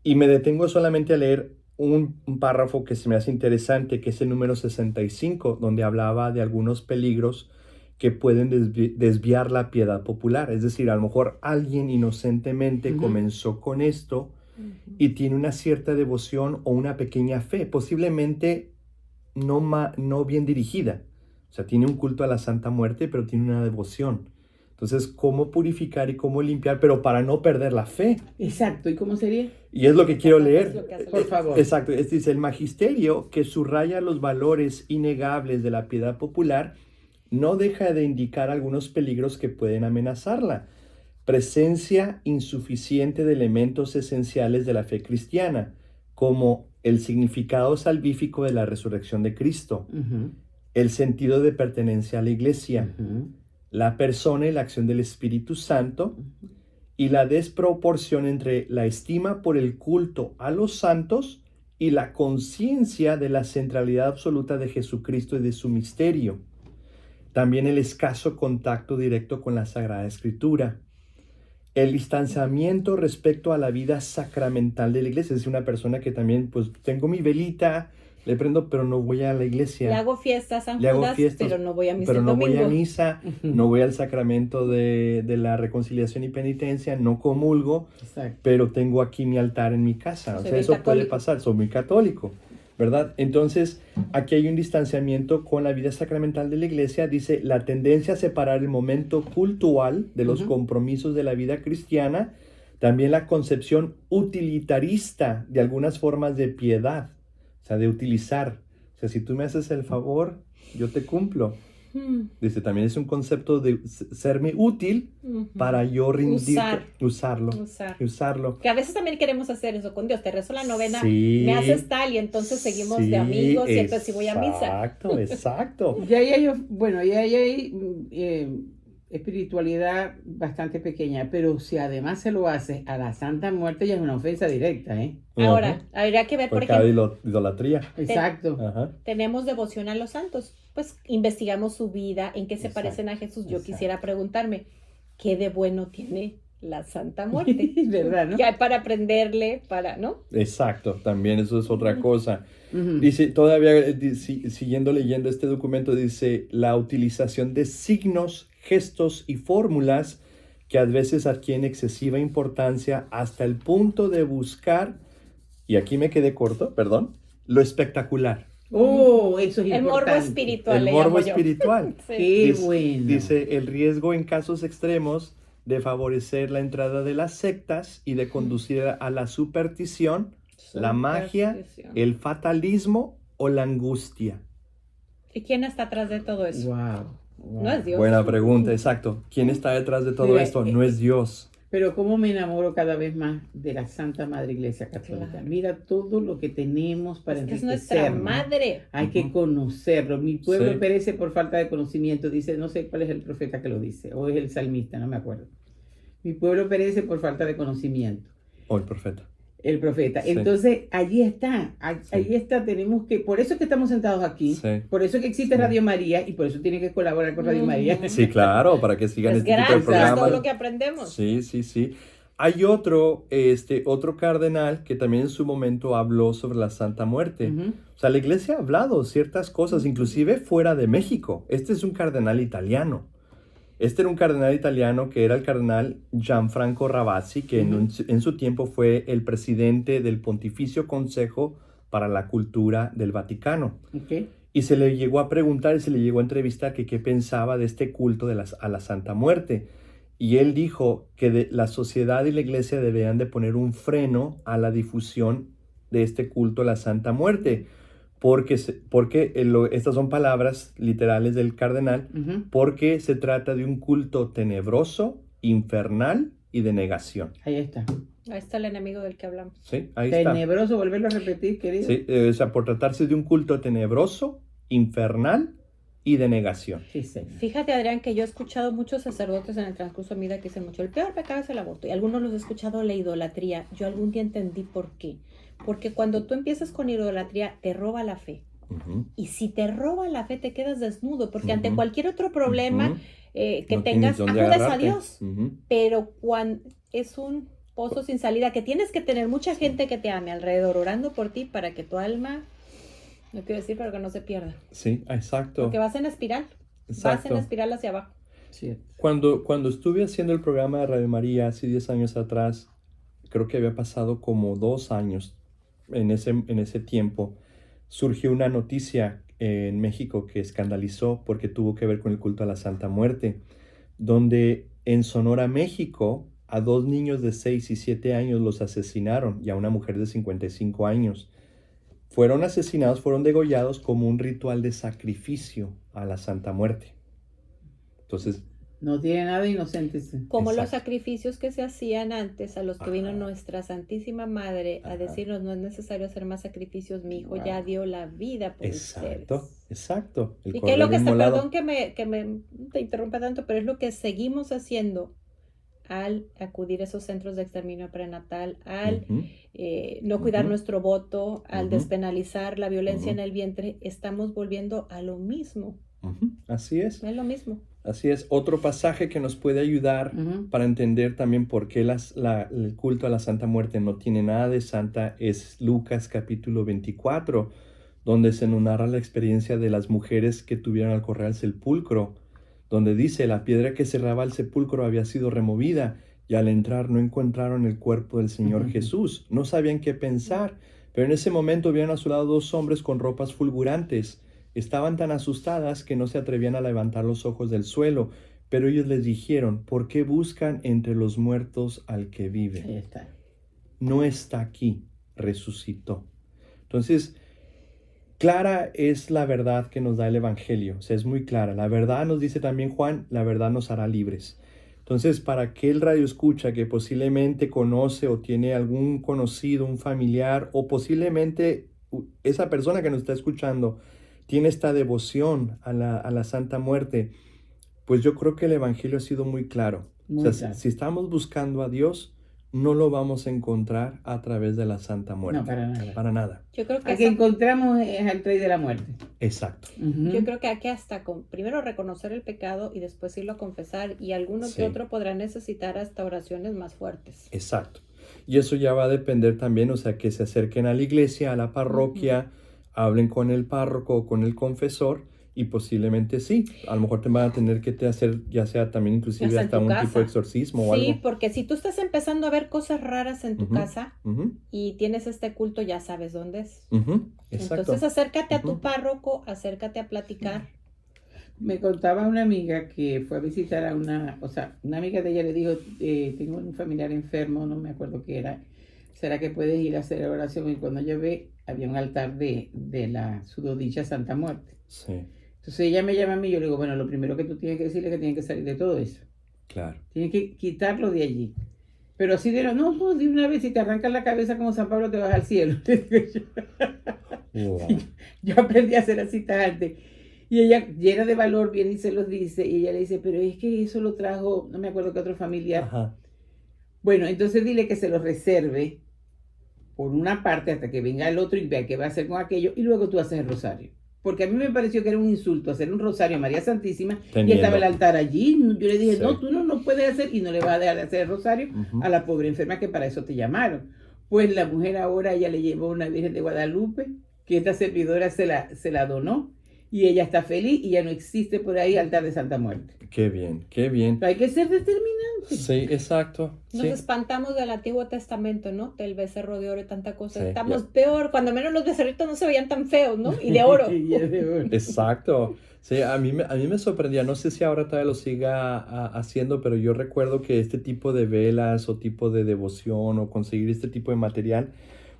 Y me detengo solamente a leer un párrafo que se me hace interesante, que es el número 65, donde hablaba de algunos peligros que pueden desviar la piedad popular. Es decir, a lo mejor alguien inocentemente comenzó con esto y tiene una cierta devoción o una pequeña fe, posiblemente no bien dirigida. O sea, tiene un culto a la Santa Muerte, pero tiene una devoción. Entonces, ¿cómo purificar y cómo limpiar, pero para no perder la fe? Exacto, ¿y cómo sería? Y es lo que quiero leer. Por favor. Exacto, dice el magisterio que subraya los valores innegables de la piedad popular, no deja de indicar algunos peligros que pueden amenazarla. Presencia insuficiente de elementos esenciales de la fe cristiana, como el significado salvífico de la resurrección de Cristo, el sentido de pertenencia a la iglesia, la persona y la acción del Espíritu Santo, y la desproporción entre la estima por el culto a los santos y la conciencia de la centralidad absoluta de Jesucristo y de su misterio. También el escaso contacto directo con la Sagrada Escritura. El distanciamiento respecto a la vida sacramental de la iglesia. Es una persona que también, pues, tengo mi velita, Le prendo, pero no voy a la iglesia. Le hago fiestas a San Le hago Judas, fiestas, pero no voy a misa pero el no domingo. voy a misa, no voy al sacramento de la reconciliación y penitencia, no comulgo, Exacto. pero tengo aquí mi altar en mi casa. O Soy sea, bien eso puede católico. pasar, soy muy católico, ¿verdad? Entonces, aquí hay un distanciamiento con la vida sacramental de la iglesia. Dice, la tendencia a separar el momento cultual de los compromisos de la vida cristiana, también la concepción utilitarista de algunas formas de piedad, o sea, de utilizar. O sea, si tú me haces el favor, yo te cumplo. Dice, también es un concepto de serme útil para yo rendir, usarlo. Que a veces también queremos hacer eso con Dios. Te rezo la novena, Sí, me haces tal y entonces seguimos de amigos y entonces sí voy a misa. Exacto. Ya ahí hay espiritualidad bastante pequeña, pero si además se lo hace a la Santa Muerte ya es una ofensa directa, ¿eh? Ahora, habría que ver, por cada ejemplo, idolatría. Exacto. tenemos devoción a los santos, pues investigamos su vida, en qué se parecen a Jesús. Yo quisiera preguntarme, ¿qué de bueno tiene la Santa Muerte? ¿Verdad, no? ¿Qué hay para aprenderle, ¿no? Exacto, también eso es otra cosa. Dice, todavía siguiendo leyendo este documento, dice, la utilización de signos, gestos y fórmulas que a veces adquieren excesiva importancia hasta el punto de buscar, y aquí me quedé corto, perdón, lo espectacular. Oh, eso es el importante. morbo espiritual. El morbo espiritual. Sí. Qué bueno. Dice, el riesgo en casos extremos de favorecer la entrada de las sectas y de conducir a la superstición, la magia, el fatalismo o la angustia. ¿Y quién está atrás de todo eso? Wow. No es Dios. Buena pregunta, exacto. ¿Quién está detrás de todo Mira, esto? No es Dios. Pero cómo me enamoro cada vez más de la Santa Madre Iglesia Católica. Claro. Mira todo lo que tenemos para Es enriquecernos. nuestra madre. Hay que conocerlo. Mi pueblo Sí. perece por falta de conocimiento. Dice, no sé cuál es el profeta que lo dice, o es el salmista, no me acuerdo. Mi pueblo perece por falta de conocimiento. O el profeta. El profeta. Sí. Entonces, allí está, ahí está, tenemos que, por eso es que estamos sentados aquí, Sí. por eso es que existe Radio María y por eso tiene que colaborar con Radio María. Sí, claro, para que sigan Pues este tipo de gracias, programas. todo lo que aprendemos. Sí. Hay otro cardenal que también en su momento habló sobre la Santa Muerte. O sea, la iglesia ha hablado ciertas cosas, inclusive fuera de México. Este es un cardenal italiano. Este era un cardenal italiano que era el cardenal Gianfranco Ravasi, que en su tiempo fue el presidente del Pontificio Consejo para la Cultura del Vaticano. Okay. Y se le llegó a preguntar y se le llegó a entrevistar que qué pensaba de este culto a la Santa Muerte. Y él dijo que la sociedad y la iglesia deberían de poner un freno a la difusión de este culto a la Santa Muerte. Porque estas son palabras literales del cardenal, porque se trata de un culto tenebroso, infernal y de negación. Ahí está. Ahí está el enemigo del que hablamos. Sí, ahí está. Tenebroso, volverlo a repetir, querido. Sí, o sea, por tratarse de un culto tenebroso, infernal y de negación. Sí, señor. Fíjate, Adrián, que yo he escuchado muchos sacerdotes en el transcurso de mi vida que dicen mucho, el peor pecado es el aborto. Y algunos los he escuchado la idolatría. Yo algún día entendí por qué. Porque cuando tú empiezas con idolatría, te roba la fe. Y si te roba la fe, te quedas desnudo. Porque ante cualquier otro problema que no tengas, tienes dónde acudes a agarrarte. Dios. Pero cuando es un pozo sin salida, que tienes que tener mucha gente que te ame alrededor, orando por ti para que tu alma, no quiero decir, pero que no se pierda. Sí, exacto. Porque vas en espiral. Exacto. Vas en espiral hacia abajo. Sí. Cuando estuve haciendo el programa de Radio María hace 10 años atrás, creo que había pasado como 2 años en ese tiempo, surgió una noticia en México que escandalizó porque tuvo que ver con el culto a la Santa Muerte, donde en Sonora, México, a 2 niños de 6 y 7 años los asesinaron y a una mujer de 55 años. Fueron asesinados, fueron degollados como un ritual de sacrificio a la Santa Muerte. Entonces, no tiene nada inocente. Como Exacto. los sacrificios que se hacían antes, a los que vino nuestra Santísima Madre a decirnos, no es necesario hacer más sacrificios, mi hijo ya dio la vida por ustedes. Exacto. Y que es lo que está, perdón que me te interrumpa tanto, pero es lo que seguimos haciendo al acudir a esos centros de exterminio prenatal, al no cuidar nuestro voto, al despenalizar la violencia en el vientre, estamos volviendo a lo mismo. Así es. Es lo mismo. Así es. Otro pasaje que nos puede ayudar para entender también por qué el culto a la Santa Muerte no tiene nada de santa es Lucas capítulo 24, donde se nos narra la experiencia de las mujeres que tuvieron al correr al sepulcro, donde dice, la piedra que cerraba el sepulcro había sido removida y al entrar no encontraron el cuerpo del Señor Jesús. No sabían qué pensar, pero en ese momento vieron a su lado 2 hombres con ropas fulgurantes. Estaban tan asustadas que no se atrevían a levantar los ojos del suelo, pero ellos les dijeron, ¿por qué buscan entre los muertos al que vive? Ahí está. No está aquí, resucitó. Entonces, clara es la verdad que nos da el Evangelio, o sea, es muy clara. La verdad nos dice también Juan, la verdad nos hará libres. Entonces, para aquel radioescucha que posiblemente conoce o tiene algún conocido, un familiar, o posiblemente esa persona que nos está escuchando tiene esta devoción a la Santa Muerte, pues yo creo que el Evangelio ha sido muy claro. Muy o sea, claro. si estamos buscando a Dios, no lo vamos a encontrar a través de la Santa Muerte. No, para nada. Para nada. Yo creo que Al que encontramos es al rey de la muerte. Exacto. Yo creo que hay que hasta primero reconocer el pecado y después irlo a confesar, y alguno que otro podrá necesitar hasta oraciones más fuertes. Exacto. Y eso ya va a depender también, o sea, que se acerquen a la iglesia, a la parroquia, hablen con el párroco o con el confesor, y posiblemente sí, a lo mejor te van a tener que hacer, ya sea también inclusive hasta un tipo de exorcismo o algo. Sí, porque si tú estás empezando a ver cosas raras en tu casa y tienes este culto, ya sabes dónde es. Exacto. Entonces acércate a tu párroco, acércate a platicar. Me contaba una amiga que fue a visitar a una amiga de ella le dijo, tengo un familiar enfermo, no me acuerdo qué era, ¿será que puedes ir a hacer oración? Y cuando yo ve, había un altar de la sudodicha Santa Muerte. Sí. Entonces ella me llama a mí y yo le digo, bueno, lo primero que tú tienes que decirle es que tienes que salir de todo eso. Claro. Tienes que quitarlo de allí. Pero así de una vez, si te arrancas la cabeza como San Pablo, te vas al cielo. Wow. Yo aprendí a hacer así tajante. Y ella, llena de valor, viene y se los dice. Y ella le dice, pero es que eso lo trajo, no me acuerdo qué otro familiar. Ajá. Bueno, entonces dile que se lo reserve por una parte hasta que venga el otro y vea qué va a hacer con aquello. Y luego tú haces el rosario. Porque a mí me pareció que era un insulto hacer un rosario a María Santísima y estaba el altar allí. Yo le dije, no, tú no puedes hacer y no le vas a dejar de hacer el rosario a la pobre enferma que para eso te llamaron. Pues la mujer ahora, ella le llevó una Virgen de Guadalupe, que esta servidora se la donó y ella está feliz y ya no existe por ahí altar de Santa Muerte. Qué bien, qué bien. Pero hay que ser determinante. Sí, exacto. Nos espantamos del Antiguo Testamento, ¿no? Del becerro de oro y tanta cosa. Sí, Estamos peor, cuando menos los becerritos no se veían tan feos, ¿no? Y de oro. Exacto. Sí, a mí me sorprendía, no sé si ahora todavía lo siga haciendo, pero yo recuerdo que este tipo de velas o tipo de devoción o conseguir este tipo de material,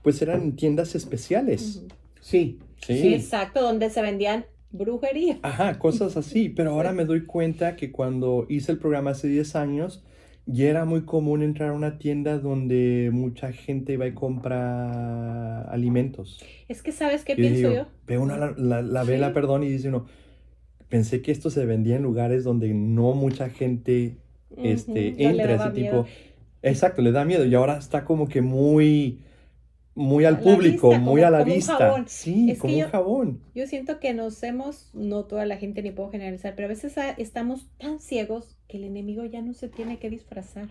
pues eran en tiendas especiales. Sí. Exacto, donde se vendían brujería. Ajá, cosas así, pero ahora me doy cuenta que cuando hice el programa hace 10 años, ya era muy común entrar a una tienda donde mucha gente iba y compra alimentos. Es que, ¿sabes qué pienso yo? Veo la vela, perdón, y dice uno, pensé que esto se vendía en lugares donde no mucha gente entra, ese tipo. Exacto, le da miedo, y ahora está como que muy al público, vista, muy a la como vista. Un jabón. Sí, es como un jabón. Yo siento que no toda la gente, ni puedo generalizar, pero a veces estamos tan ciegos que el enemigo ya no se tiene que disfrazar.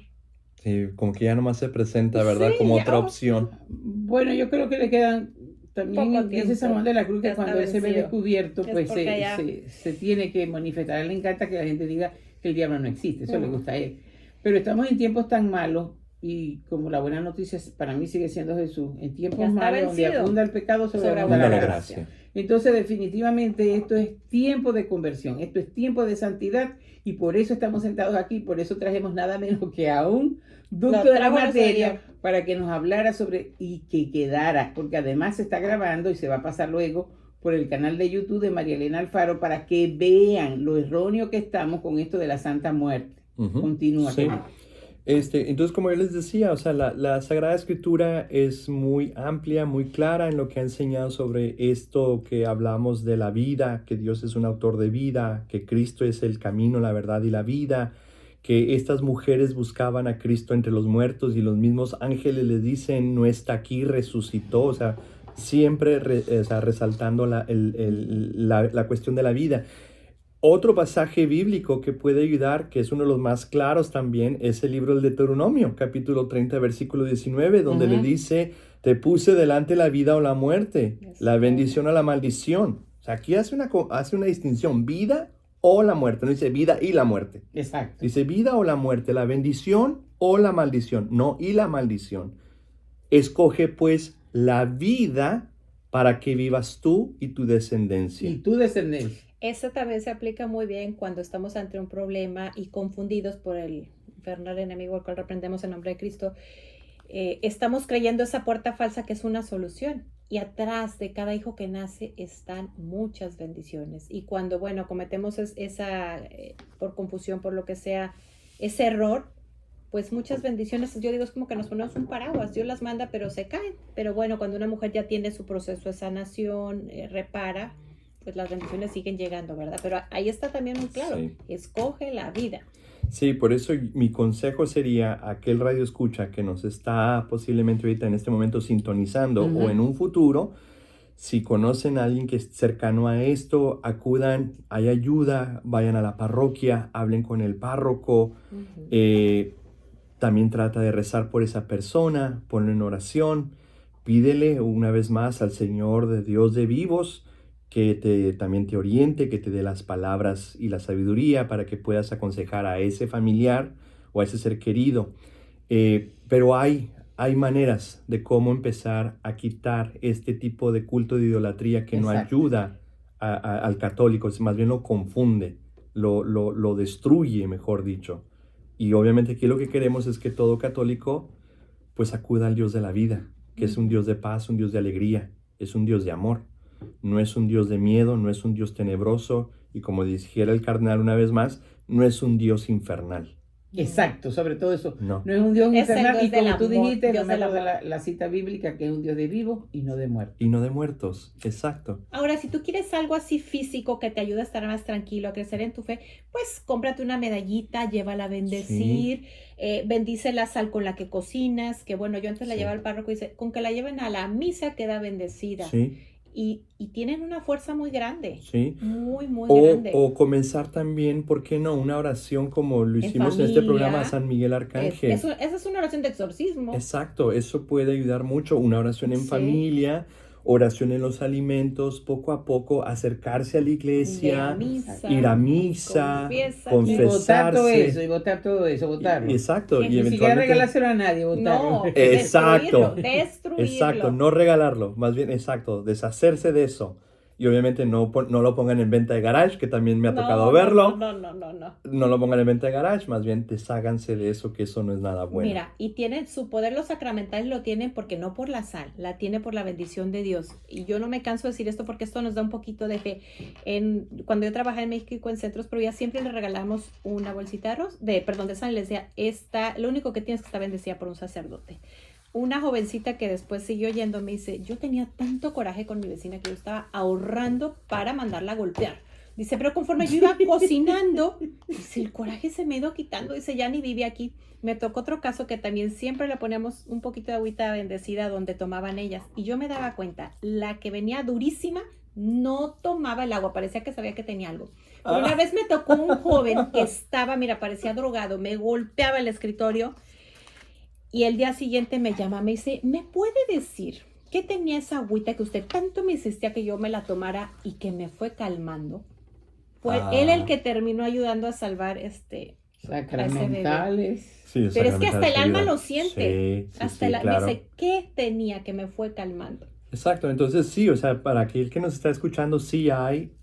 Sí, como que ya nomás se presenta, ¿verdad? Sí, como otra opción. Bueno, yo creo que le quedan también, dice San Juan de la Cruz, que cuando él se ve descubierto, pues se tiene que manifestar. A él le encanta que la gente diga que el diablo no existe, eso le gusta a él. Pero estamos en tiempos tan malos. Y como la buena noticia para mí sigue siendo Jesús, en tiempos malos donde abunda el pecado, sobreabunda la gracia. Entonces definitivamente esto es tiempo de conversión, esto es tiempo de santidad y por eso estamos sentados aquí, por eso trajimos nada menos que a un doctor de la materia para que nos hablara sobre y que quedara, porque además se está grabando y se va a pasar luego por el canal de YouTube de María Elena Alfaro para que vean lo erróneo que estamos con esto de la Santa Muerte. Continúa. Sí. Entonces, como yo les decía, o sea, la Sagrada Escritura es muy amplia, muy clara en lo que ha enseñado sobre esto que hablamos de la vida, que Dios es un autor de vida, que Cristo es el camino, la verdad y la vida, que estas mujeres buscaban a Cristo entre los muertos y los mismos ángeles les dicen, no está aquí, resucitó, o sea, siempre resaltando la cuestión de la vida. Otro pasaje bíblico que puede ayudar, que es uno de los más claros también, es el libro del Deuteronomio, capítulo 30, versículo 19, donde le dice, Te puse delante la vida o la muerte, la bendición o la maldición. O sea, aquí hace una distinción, vida o la muerte. No dice vida y la muerte. Exacto. Dice vida o la muerte, la bendición o la maldición. No, y la maldición. Escoge pues la vida para que vivas tú y tu descendencia. Y tu descendencia. Eso también se aplica muy bien cuando estamos ante un problema y confundidos por el infernal enemigo al cual reprendemos en nombre de Cristo. Estamos creyendo esa puerta falsa que es una solución. Y atrás de cada hijo que nace están muchas bendiciones. Y cuando, bueno, cometemos por confusión, por lo que sea, ese error, pues muchas bendiciones, yo digo, es como que nos ponemos un paraguas, Dios las manda, pero se caen. Pero bueno, cuando una mujer ya tiene su proceso de sanación, repara, pues las bendiciones siguen llegando, ¿verdad? Pero ahí está también muy claro, sí. Escoge la vida. Sí, por eso mi consejo sería a aquel radio escucha que nos está posiblemente ahorita en este momento sintonizando o en un futuro, si conocen a alguien que es cercano a esto, acudan, hay ayuda, vayan a la parroquia, hablen con el párroco, también trata de rezar por esa persona, ponlo en oración, pídele una vez más al Señor de Dios de vivos, que también te oriente, que te dé las palabras y la sabiduría para que puedas aconsejar a ese familiar o a ese ser querido. Pero hay maneras de cómo empezar a quitar este tipo de culto de idolatría que no ayuda al católico, más bien lo confunde, lo destruye, mejor dicho. Y obviamente aquí lo que queremos es que todo católico pues acuda al Dios de la vida, que es un Dios de paz, un Dios de alegría, es un Dios de amor. No es un Dios de miedo, no es un Dios tenebroso y como dijera el cardenal una vez más, no es un Dios infernal. Exacto, sobre todo eso. No es un Dios infernal y como amor, tú dijiste, Dios me acuerdo de la cita bíblica que es un Dios de vivos y no de muertos. Y no de muertos, exacto. Ahora, si tú quieres algo así físico que te ayude a estar más tranquilo, a crecer en tu fe, pues cómprate una medallita, llévala a bendecir, bendice la sal con la que cocinas, que bueno, yo antes la llevaba al párroco y dice, con que la lleven a la misa queda bendecida. Sí. Y tienen una fuerza muy grande. Sí. Muy grande. O comenzar también, ¿por qué no? Una oración como lo hicimos en este programa San Miguel Arcángel. Esa es una oración de exorcismo. Exacto, eso puede ayudar mucho. Una oración en familia, oración en los alimentos, poco a poco acercarse a la iglesia, ir a misa, confesarse. Y votar todo eso, votarlo. Exacto. Y siquiera regalárselo a nadie, votarlo. No, exacto. Destruirlo. Exacto, no regalarlo, más bien, exacto, deshacerse de eso. Y obviamente no lo pongan en venta de garage, que también me ha tocado verlo. No lo pongan en venta de garage, más bien desháganse de eso, que eso no es nada bueno. Mira, y tienen su poder, los sacramentales lo tienen porque no por la sal, la tiene por la bendición de Dios. Y yo no me canso de decir esto porque esto nos da un poquito de fe. Cuando yo trabajaba en México en centros pro vida, siempre le regalamos una bolsita de arroz, de sal, y les decía, lo único que tienes que estar bendecida por un sacerdote. Una jovencita que después siguió yendo me dice, yo tenía tanto coraje con mi vecina que yo estaba ahorrando para mandarla a golpear. Dice, pero conforme yo iba cocinando, dice, el coraje se me ha ido quitando. Dice, ya ni vive aquí. Me tocó otro caso que también siempre le poníamos un poquito de agüita bendecida donde tomaban ellas. Y yo me daba cuenta, la que venía durísima no tomaba el agua, parecía que sabía que tenía algo. Pero una vez me tocó un joven que estaba, mira, parecía drogado, me golpeaba el escritorio. Y el día siguiente me llama, me dice, ¿me puede decir qué tenía esa agüita que usted tanto me insistía que yo me la tomara y que me fue calmando? Fue él el que terminó ayudando a salvar sacramentales. Sí, pero es que hasta el alma lo siente. Sí, Me claro. dice, ¿qué tenía que me fue calmando? Exacto, entonces sí, o sea, para aquel que nos está escuchando, sí hay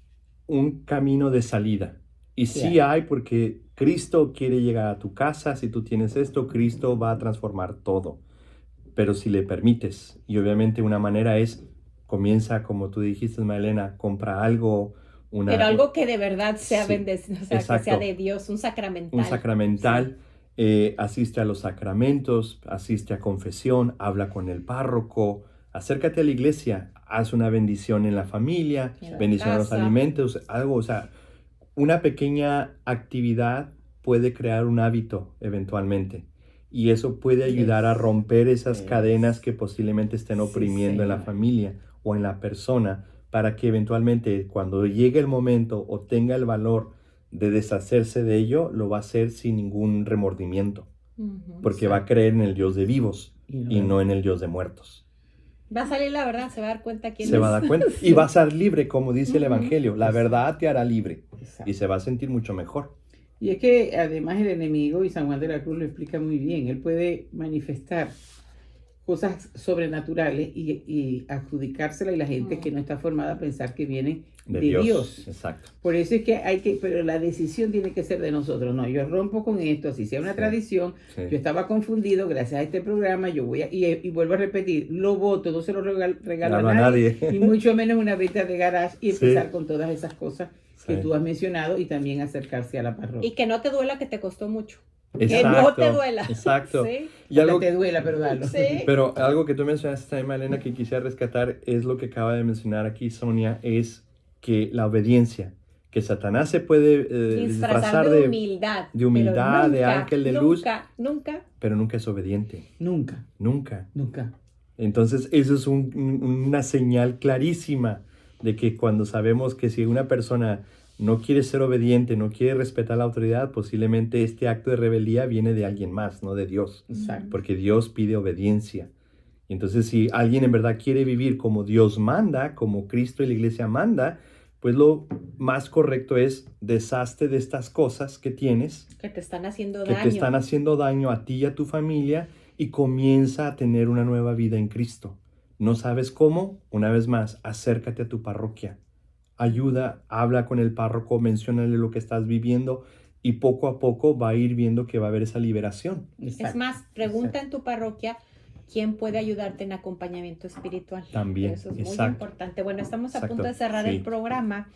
un camino de salida. Y sí hay, porque Cristo quiere llegar a tu casa. Si tú tienes esto, Cristo va a transformar todo. Pero si le permites, y obviamente una manera es, comienza, como tú dijiste, Maelena, compra algo. Pero algo que de verdad sea bendecido, o sea, exacto, que sea de Dios, un sacramental. Un sacramental, asiste a los sacramentos, asiste a confesión, habla con el párroco, acércate a la iglesia, haz una bendición en la familia, bendición a los alimentos, algo, o sea, una pequeña actividad puede crear un hábito eventualmente. Y eso puede ayudar a romper esas cadenas que posiblemente estén oprimiendo en la familia o en la persona, para que eventualmente cuando llegue el momento o tenga el valor de deshacerse de ello, lo va a hacer sin ningún remordimiento. Porque va a creer en el Dios de vivos y no en el Dios de muertos. Va a salir la verdad, se va a dar cuenta quién Se es. va a dar cuenta y va a ser libre, como dice el Evangelio. La verdad te hará libre. Exacto. Y se va a sentir mucho mejor. Y es que además el enemigo, y San Juan de la Cruz lo explica muy bien, él puede manifestar cosas sobrenaturales y adjudicársela, y la gente que no está formada a pensar que vienen de Dios. Exacto. Por eso es que pero la decisión tiene que ser de nosotros. No, yo rompo con esto, así sea una tradición. Sí. Yo estaba confundido, gracias a este programa, yo voy y vuelvo a repetir, lo voto, no se lo regalo a nadie, y mucho menos una venta de garage, y empezar con todas esas cosas que tú has mencionado, y también acercarse a la parroquia. Y que no te duela que te costó mucho. Exacto, que no te duela. Exacto. ¿Sí? Y algo, que te duela, pero dalo. Sí. Pero algo que tú mencionaste también, Malena, que quisiera rescatar, es lo que acaba de mencionar aquí Sonia, es que la obediencia, que Satanás se puede disfrazar de humildad. De humildad, nunca, de ángel de luz. Nunca. Pero nunca es obediente. Nunca. Entonces, eso es una señal clarísima de que cuando sabemos que si una persona no quiere ser obediente, no quiere respetar la autoridad, posiblemente este acto de rebeldía viene de alguien más, no de Dios. Exacto. Porque Dios pide obediencia. Entonces, si alguien en verdad quiere vivir como Dios manda, como Cristo y la iglesia manda, pues lo más correcto es deshazte de estas cosas que tienes. Que te están haciendo daño. Que te están haciendo daño a ti y a tu familia, y comienza a tener una nueva vida en Cristo. ¿No sabes cómo? Una vez más, acércate a tu parroquia. Ayuda, habla con el párroco, menciónale lo que estás viviendo, y poco a poco va a ir viendo que va a haber esa liberación. Exacto. Es más, pregunta en tu parroquia quién puede ayudarte en acompañamiento espiritual. También, eso es muy importante. Bueno, estamos a punto de cerrar el programa.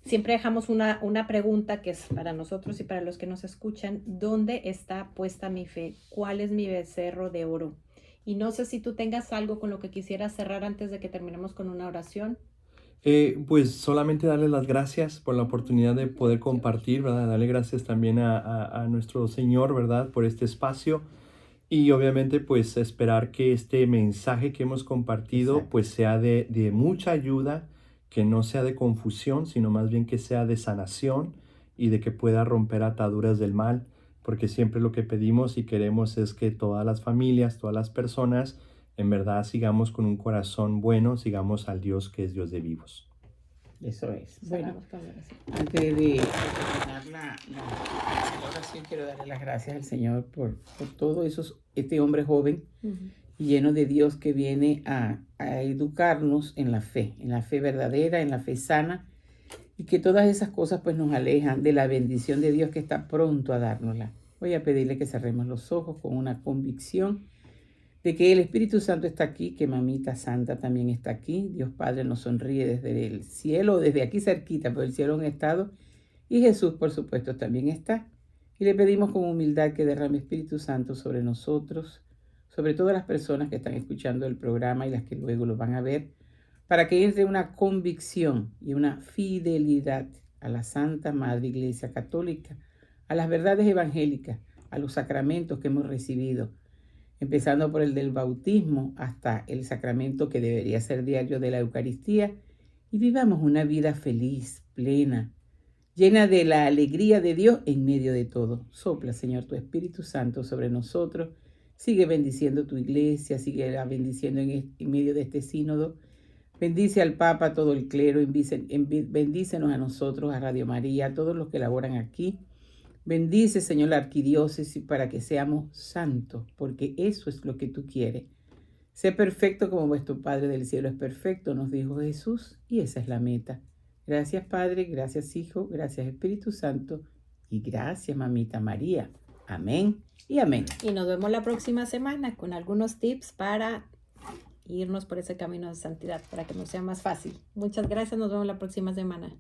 Siempre dejamos una pregunta que es para nosotros y para los que nos escuchan. ¿Dónde está puesta mi fe? ¿Cuál es mi becerro de oro? Y no sé si tú tengas algo con lo que quisieras cerrar antes de que terminemos con una oración. Pues solamente darle las gracias por la oportunidad de poder compartir, ¿verdad? Darle gracias también a nuestro Señor, ¿verdad? Por este espacio, y obviamente pues esperar que este mensaje que hemos compartido pues sea de mucha ayuda, que no sea de confusión, sino más bien que sea de sanación, y de que pueda romper ataduras del mal, porque siempre lo que pedimos y queremos es que todas las familias, todas las personas, en verdad sigamos con un corazón bueno, sigamos al Dios que es Dios de vivos. Eso es. Bueno, antes de terminar la oración, quiero darle las gracias al Señor por todo este hombre joven y lleno de Dios, que viene a educarnos en la fe verdadera, en la fe sana, y que todas esas cosas pues nos alejan de la bendición de Dios que está pronto a dárnosla. Voy a pedirle que cerremos los ojos con una convicción de que el Espíritu Santo está aquí, que Mamita Santa también está aquí. Dios Padre nos sonríe desde el cielo, desde aquí cerquita, pero el cielo en estado, y Jesús, por supuesto, también está. Y le pedimos con humildad que derrame Espíritu Santo sobre nosotros, sobre todas las personas que están escuchando el programa y las que luego lo van a ver, para que entre una convicción y una fidelidad a la Santa Madre Iglesia Católica, a las verdades evangélicas, a los sacramentos que hemos recibido, empezando por el del bautismo hasta el sacramento que debería ser diario de la Eucaristía, y vivamos una vida feliz, plena, llena de la alegría de Dios en medio de todo. Sopla, Señor, tu Espíritu Santo sobre nosotros. Sigue bendiciendo tu iglesia, sigue bendiciendo en medio de este sínodo. Bendice al Papa, a todo el clero, bendícenos a nosotros, a Radio María, a todos los que laboran aquí. Bendice, Señor, la arquidiócesis para que seamos santos, porque eso es lo que tú quieres. Sé perfecto como vuestro Padre del cielo es perfecto, nos dijo Jesús, y esa es la meta. Gracias, Padre, gracias, Hijo, gracias, Espíritu Santo, y gracias, Mamita María. Amén y amén. Y nos vemos la próxima semana con algunos tips para irnos por ese camino de santidad, para que nos sea más fácil. Muchas gracias, nos vemos la próxima semana.